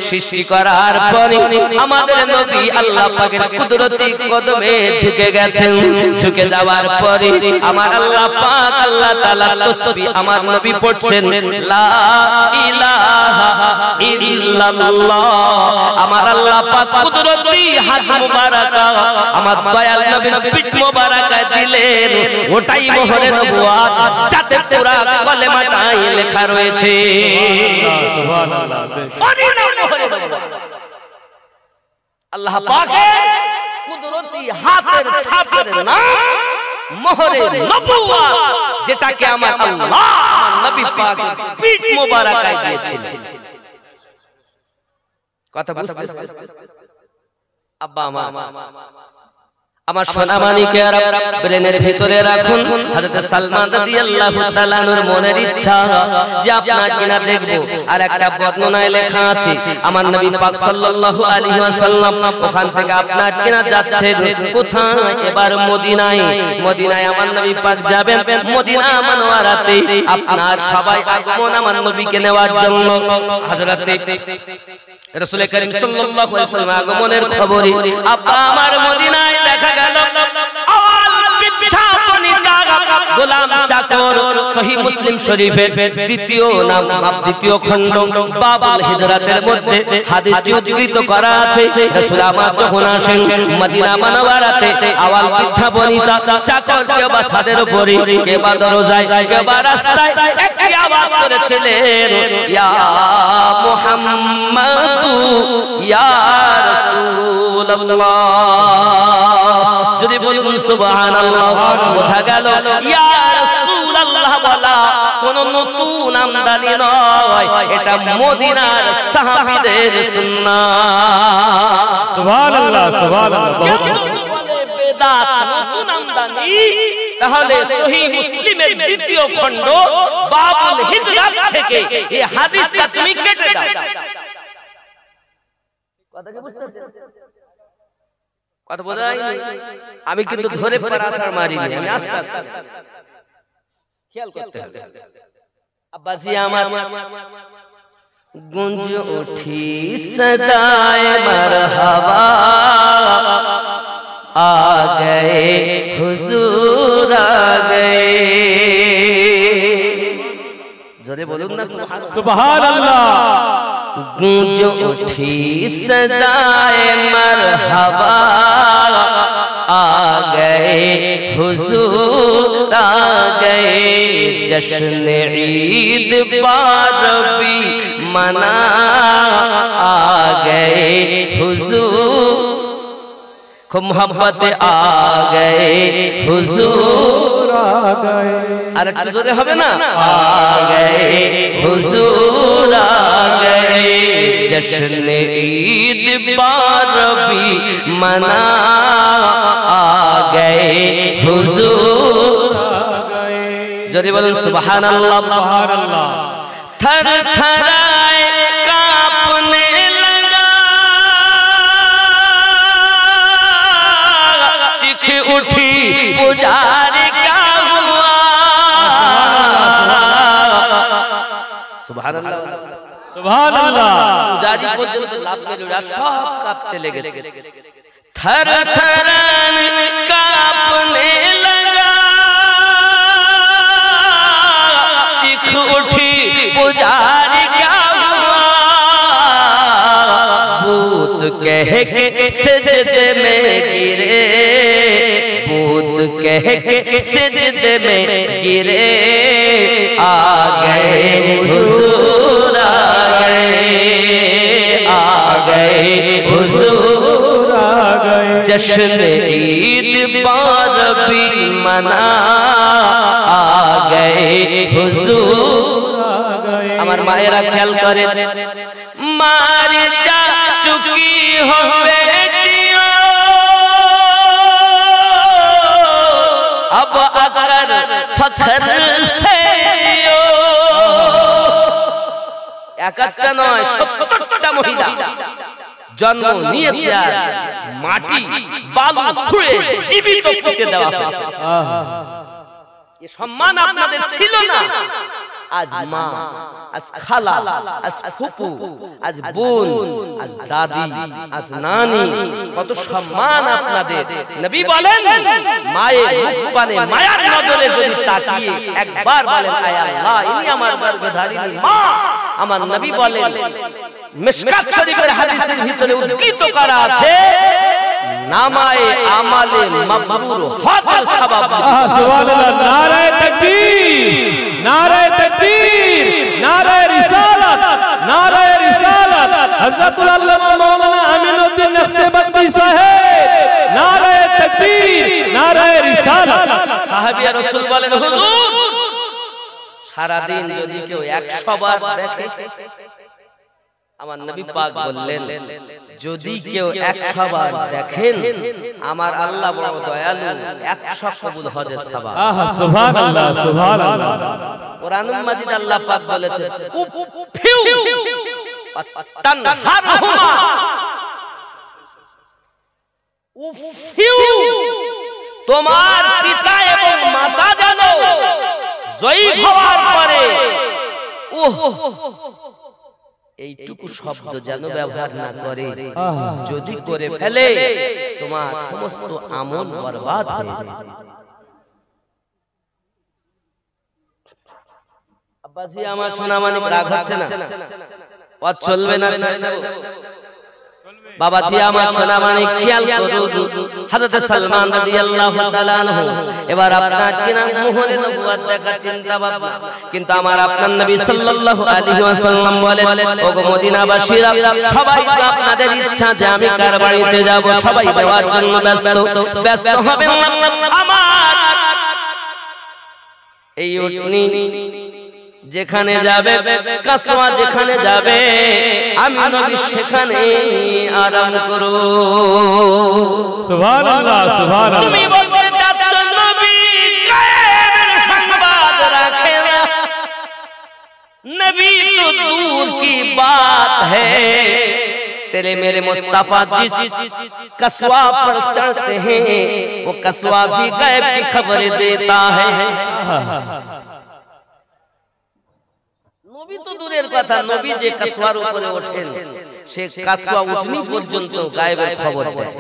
Speaker 1: সৃষ্টি করার পরে আমাদের নবী আল্লাহ পাকের কুদরতি কদমে ঝুঁকে গেছেন। ঝুঁকে যাওয়ার পরে আমার আল্লাহ পাক আল্লাহ তাআলা তাসবিহ আমার নবী পড়ছেন, লা ইলাহা ইল্লাল্লাহ। আমার আল্লাহ পাক কুদরতি হাত মুবারাকা আমার দয়াল নবীর পিঠ মোবারকায় দিলেন। ওটাই মোহরে নবুয়ত, যাতে পুরা কলেমাটাই লেখা রয়েছে
Speaker 2: সুবহানাল্লাহ। বেশ
Speaker 1: আল্লাহ পাকের কুদরতি হাতের ছাপের নাম মোহরে নবুয়ত, যেটাকে আমার আল্লাহ নবী পাক পিঠ মোবারকায় দিয়েছিলেন। কথা বুঝতে পারছেন? আব্বা আমার সোনা মানিকেরা ব্রেনের ভিতরে রাখুন, হযরত সালমান রাদিয়াল্লাহু তাআলা আনহুর মনের ইচ্ছা যে আপনার কিনা দেখবো। আর একটা বর্ণনায় লেখা আছে আমার নবী পাক সাল্লাল্লাহু আলাইহি ওয়াসাল্লাম ওখান থেকে আপনার কিনা যাচ্ছে কোথায়? এবার মদিনায়। মদিনায় আমার নবী পাক যাবেন, মদিনা মুনাওয়ারাতে আপনার সবাই আগমন আমার নবীকে নেওয়ার জন্য। হযরত রাসূল করিম সাল্লাল্লাহু আলাইহি ওয়াসাল্লাম আগমনের খবরে আব্বা আমার মদিনায় দেখা গেল আওয়াল পিঠা বনিতা গোলাম চাকর। সহিহ মুসলিম শরীফের দ্বিতীয় খণ্ড বাবুল হিজরাতের মধ্যে হাদিসটি উদ্ধৃত করা আছে। রাসূল আমার যখন আসেন মদিনা মুনাওয়ারাতে আওয়াল পিঠা বনিতা চাকর কেউ বা ছাদের উপরে, কেউ বা দরজায়, কেউ বা রাস্তায় একটি আওয়াজ করেছিলেন, ইয়া মুহাম্মাদ ইয়া রাসূলুল্লাহ। যদি বলুন সুবহানাল্লাহ। বোঝা গেল ইয়া রাসূলুল্লাহ বলা কোনো নতুন আমদানি নয়, এটা মদিনার সাহাবীদের সুন্নাত।
Speaker 2: সুবহানাল্লাহ সুবহানাল্লাহ। বহুত
Speaker 1: বেদাত নতুন আমদানি, তাহলে সহিহ মুসলিমের দ্বিতীয় খণ্ড বাবুল হিজরাত থেকে এই হাদিসটা তুমি কেটে দাও। কথা কি বুঝতে পারছেন? কথা বোঝা যায়? আমি কিন্তু ধরে পারাছার মারিনি, আমি আস্তে আস্তে খেয়াল করতে হবে। আব্বাজি আমার গুঞ্জ উঠি সদায়ে মারহাবা, आ गए हुजूर आ गए। जोरे बोलूं ना
Speaker 2: सुभान अल्लाह।
Speaker 1: गूंज उठी सदाए मरहबा, आ गए हुजूर आ गए। जश्न ईद बारबी मना, आ गए हुजूर खूब मोहब्बत आ गए हुजूर आ गए। अरे जोरे হবে না? आ गए हुजूर आ गए। जश्न ईद बारबी मना, आ गए हुजूर आ गए। जोरे बोलুন সুবহানাল্লাহ সুবহানাল্লাহ। थर थराए कांपने उठी पुजारी क्या हुआ। सुभान अल्लाह
Speaker 2: सुभान अल्लाह।
Speaker 1: पुजारी পর্যন্ত লাভ মেরে সব কাঁপতে লেগেছে। थर थरान कांपने लगा, चीख उठी पुजारी क्या हुआ। भूत कह के सजदे में गिरे, भूत कह के सजदे में गिरे। आ गए हुजूर आ गए, आ गए हुजूर आ गए। जश्न ईद बारबी मना, आ गए हुजूर आ गए। আমার মায়েরা খেয়াল করে, मार जा चुकी हो बेटियों, अब अगर फखर से जियो। একটা নয় ৭০টা মহিলা জন্ম নিয়েছে, আর মাটি বালু খুঁড়ে জীবিত পুঁতে দেওয়া হয়েছে। এই সম্মান আপনাদের ছিল না। আজ মা, আজ খালা, আজ ফুপু, আজ বোন, আজ দাদি, আজ নানি, কত সম্মান আপনাদের। নবী বলেন, মায়ের মুখপানে মায়ার নজরে যদি তাকিয়ে একবার বলেন আয় আল্লাহ ইনি আমার গর্ভধারিণী মা। আমার নবী বলেন, মিশকাত শরীফের হাদিসের ভিতরে উদ্ধৃত করা আছে, নামায়ে আমালে মাকবুল হজের সওয়াব।
Speaker 2: সুবহানাল্লাহ। নারে তাকবীর, নারে তাকবীর, নারে রিসালাত, নারে রিসালাত। হযরতুল আল্লামা মাওলানা আমিনউদ্দিন নকশবন্দি সাহেব, নারে তাকবীর, নারে রিসালাত।
Speaker 1: সাহাবী রাসূল বলেন, হুজুর সারা দিন যদি কেউ 100 বার দেখে, আমার নবী পাক বললেন যদি কেউ 100 বার দেখেন আমার আল্লাহ বড় দয়ালু, 100 কবুল হজের সওয়াব।
Speaker 2: আহা সুবহানাল্লাহ সুবহানাল্লাহ।
Speaker 1: কোরআনুল মাজিদ আল্লাহ পাক বলেছে, উফিউ তানহারহুমা, উফিউ তোমার পিতা এবং মাতা জানো জয়ীফ হওয়ার পরে ওহ এইটুকু শব্দ যেন ব্যবহার না করে। যদি করে ফেলে তোমার সমস্ত আমল বরবাদ হয়ে যাবে। আব্বাজি আমার সোনামানিক রাগ হচ্ছে না? পথ চলবে না? বাবাজি আমার সোনামানিক খেয়াল করুন, হযরত সালমান রাদিয়াল্লাহু তাআলা আনহু এবার আপনার কিনা মোহরে নবুয়ত দেখা চিন্তা ভাবনা, কিন্তু আমার আপনার নবী সাল্লাল্লাহু আলাইহি ওয়াসাল্লাম বলেন, ওগো মদিনাবাসীরা সবাই তো আপনাদের ইচ্ছা যে আমি কার বাড়িতে যাব, সবাই দেওয়ার জন্য ব্যস্ত হবেন। আমার এই উটনি যেখানে যাবে, কাসওয়া যেখানে যাবে, আমি নবী সেখানে আরাম করো।
Speaker 2: সুবহানাল্লাহ সুবহানাল্লাহ।
Speaker 1: তুমি বলতে চাচ্ছ নবী গায়েবের সংবাদ রাখে না, नबी तो दूर की बात है, तेरे मेरे मुस्तफा जिस कस्वा पर चढ़ते हैं वो कस्वा भी गैब की खबर देता है। नबी तो दूरेर कथा, नबी जे कस्वार ऊपरे ओठेन से कस्वा उठनी पर्यन्त गायबेर खबर देय।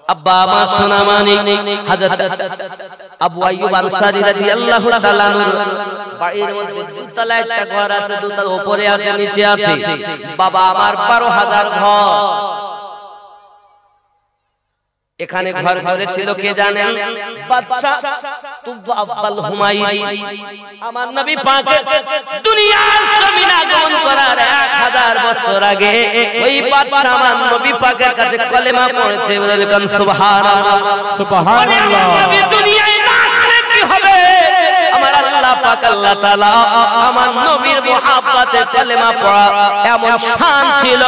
Speaker 1: अब्बा आमार सोना मानिक हजरत আবু আইয়ুব আনসারী রাদিয়াল্লাহু তাআলা আনহু বাড়ির মধ্যে দুতলা একটা ঘর আছে, দুতলা উপরে আছে নিচে আছে। বাবা আমার 12,000 ঘর এখানে ঘর করেছিল কে জানেন? বাদশা তুবা আব্বাল হুমায়ুন। আমার নবী পাকের দুনিয়ার জমিন আগমন করার 1000 বছর আগে ওই বাদশা আমার নবী পাকের কাছে কলেমা পড়েছে। বলেন সুবহানাল্লাহ সুবহানাল্লাহ। নবী দুনিয়ায় না আসলে কি হবে? আমার আল্লাহ পাক আল্লাহ তাআলা আমার নবীর মুহাব্বতে কলেমা পড়া এমন শান ছিল।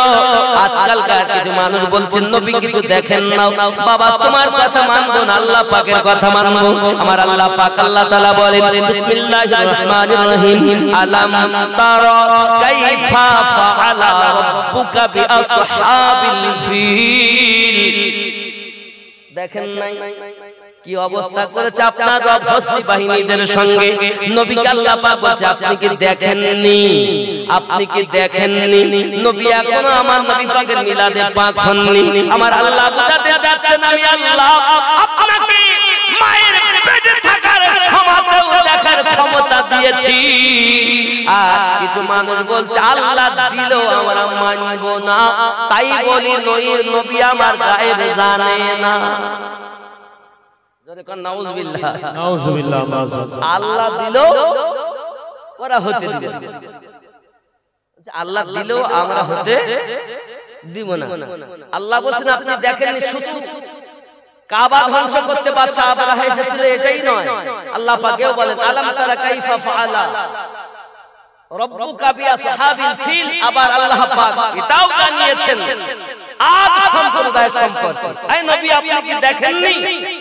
Speaker 1: আজকালকার কিছু মানুষ বলছেন নবী কিছু দেখেন না। বাবা তোমার কথা মানবো না, আল্লাহ পাকের কথা মানবো। আমার আল্লাহ পাক আল্লাহ তাআলা বলেন বিসমিল্লাহির রহমানির রহিম আলাম তারা কাইফা ফাআলা রাব্বুকা বিআসহাবিল ফিল। দেখেন নাই কি অবস্থা করেছে আপনার রব হস্তি বাহিনীদের সঙ্গে? নবীকে আল্লাহ পাক বলছে আপনি কি দেখেননি? আপনি কি দেখেননি? নবী এখনো আমার নবী পাকের মিলাদে পাক হননি। আমার আল্লাহ বুঝাতে চাচ্ছেন আমি আল্লাহ আপনাকে মায়ের পেটে থাকার সময়তেও দেখার ক্ষমতা দিয়েছি। আর কিছু মানুষ বলছে আল্লাহ দিলেও আমরা মানব না, তাই বলি নবী আমার গায়েব জানে না। আল্লাহ দিল ওরা হতে দিবে, আল্লাহ দিলেও আমরা হতে দিব না। আল্লাহ বলছেন আপনি দেখেননি, শুধু কাবা ধ্বংস করতে বাদশা আবরাহা এসেছিল এটাই নয়, আল্লাহ পাকেও বলেন আলাম তারা কাইফা ফাআলা রাব্বুকা বিআসহাবিল ফিল। আবার আল্লাহ পাক এটাও জানিয়েছেন আদ সম্প্রদায়ের সম্পর্কে, এই নবী আপনি কি দেখেননি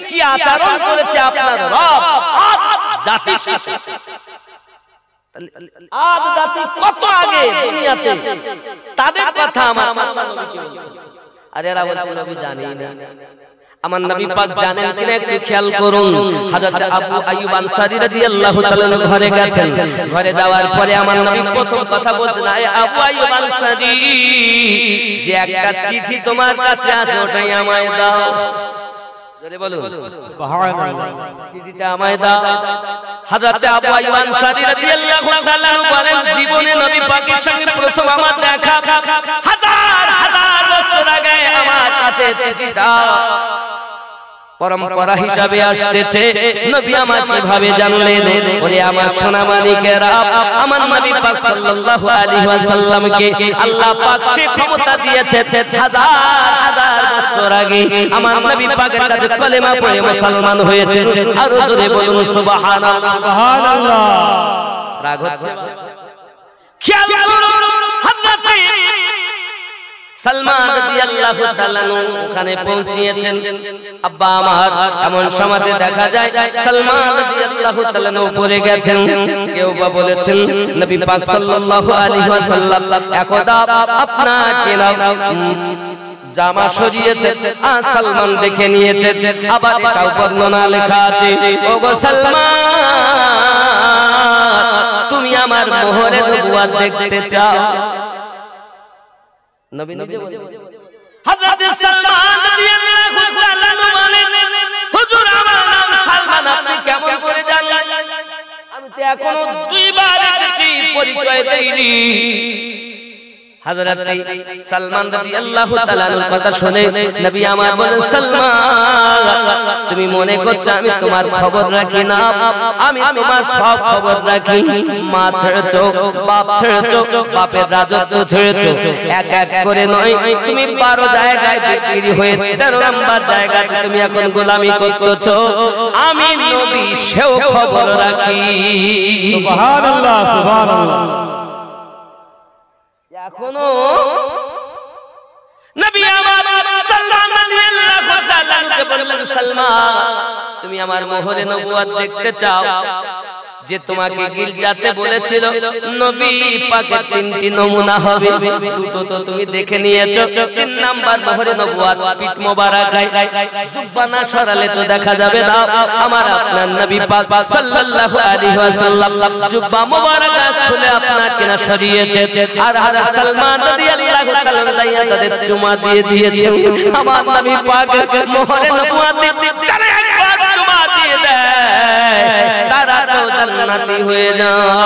Speaker 1: কি আচরণ করেছে আপনার রব আদ জাতির সাথে? আদ জাতি কত আগে দুনিয়াতে, তাদের কথা আমার নবীকে বলছেন। আর এরা বলছে নবী জানি না। আমার নবী পাক জানেন কিনা একটু খেয়াল করুন। হযরত আবু আইয়ুব আনসারী রাদিয়াল্লাহু তাআলা ঘরে গেছেন। ঘরে যাওয়ার পরে আমার নবী প্রথম কথা বলছেন আয় আবু আইয়ুব আনসারী, যে একটা চিঠি তোমার কাছে আছে ওটাই আমায় দাও। জোরে বলুন সুবহানাল্লাহ। চিঠিটা আমায় দাও। হযরত আবু আইয়ুব আনসারী রাদিয়াল্লাহু তাআলা বলেন জীবনে নবী পাকের সঙ্গে প্রথম আমার দেখা, হাজার হাজার বছর আগে আমার কাছে চিঠিটা পরম্পরা হিসাবে আসতেছে। নবী আমার কিভাবে জানলেন? ওরে আমার সোনা মানিকেরা, আমার নবী পাক সাল্লাল্লাহু আলাইহি ওয়াসাল্লামকে আল্লাহ পাক সে ক্ষমতা দিয়েছে হাজার হাজার বছর আগে আমার নবী পাকের কাছে কলেমা পড়ে মুসলমান হয়েছে। আর জোরে বলুন সুবহানাল্লাহ সুবহানাল্লাহ। রাগ হচ্ছে? খেয়াল করুন হযরত সালমান রাদিয়াল্লাহু তাআলা ওখানে পৌঁছিয়েছেন। আব্বা আমার এমন সমাজে দেখা যায় সালমান রাদিয়াল্লাহু তাআলা উপরে গেছেন। কেউ বা বলেছেন নবী পাক সাল্লাল্লাহু আলাইহি ওয়াসাল্লাম একদা আপনাকে জামা সরিয়েছে, সালমান দেখে নিয়েছে। আবার এটাও বর্ণনা লেখা আছে ওগো সালমান তুমি আমার মোহরে নবুয়ত দেখতে চাও? নবী নিজে বলেন। হযরত সালমান রাদিয়াল্লাহু তাআলা বলেন হুজুর আমার নাম সালমান, আপনি কেমন করে জানলেন? আমি তো এখনো দুইবার এসেছি, পরিচয় দেইনি। হযরত সালমান রাদিয়াল্লাহু তাআলা আনহুর কথা শুনে নবী আমার বলেন, সালমান তুমি মনে করছো আমি তোমার খবর রাখি না? আমি তোমার সব খবর রাখি। মা ছেড়েছো, বাপ ছেড়েছো, বাপের রাজত্ব ছেড়েছো, এক এক করে নয়, তুমি 12 জায়গায় বিক্রি হয়ে 13 নম্বর জায়গাতে তুমি এখন গোলামি করতেছো। আমি নবী সেও খবর রাখি।
Speaker 2: সুবহানাল্লাহ সুবহানাল্লাহ।
Speaker 1: এখনো নবী আমার সালমান রাদিয়াল্লাহু তাআলা কে বললেন, সালমান তুমি আমার মোহরে নবুয়ত দেখতে চাও? যে তোমাকে গির্জাতে বলেছিল নবী পাকের 3টি নমুনা হবে, দুটো তো তুমি দেখে নিয়েছো। 3 নাম্বার মোহরে নবুয়ত পিঠ মোবারকায় জুব্বা না সরালে তো দেখা যাবে না। আমার আপনার নবী পাক সাল্লাল্লাহু আলাইহি ওয়াসাল্লাম জুব্বা মোবারকা খুলে আপনার কিনা সরিয়েছে, আর হযরত সালমান রাদিয়াল্লাহু তাআলা দাইয়া তাদের চুমা দিয়ে দিয়েছে। আমার নবী পাক মোহরে নবুয়ত যারা একবার চুমা দিয়ে দেয় তারা তো জান্নাতি হয়ে যায়।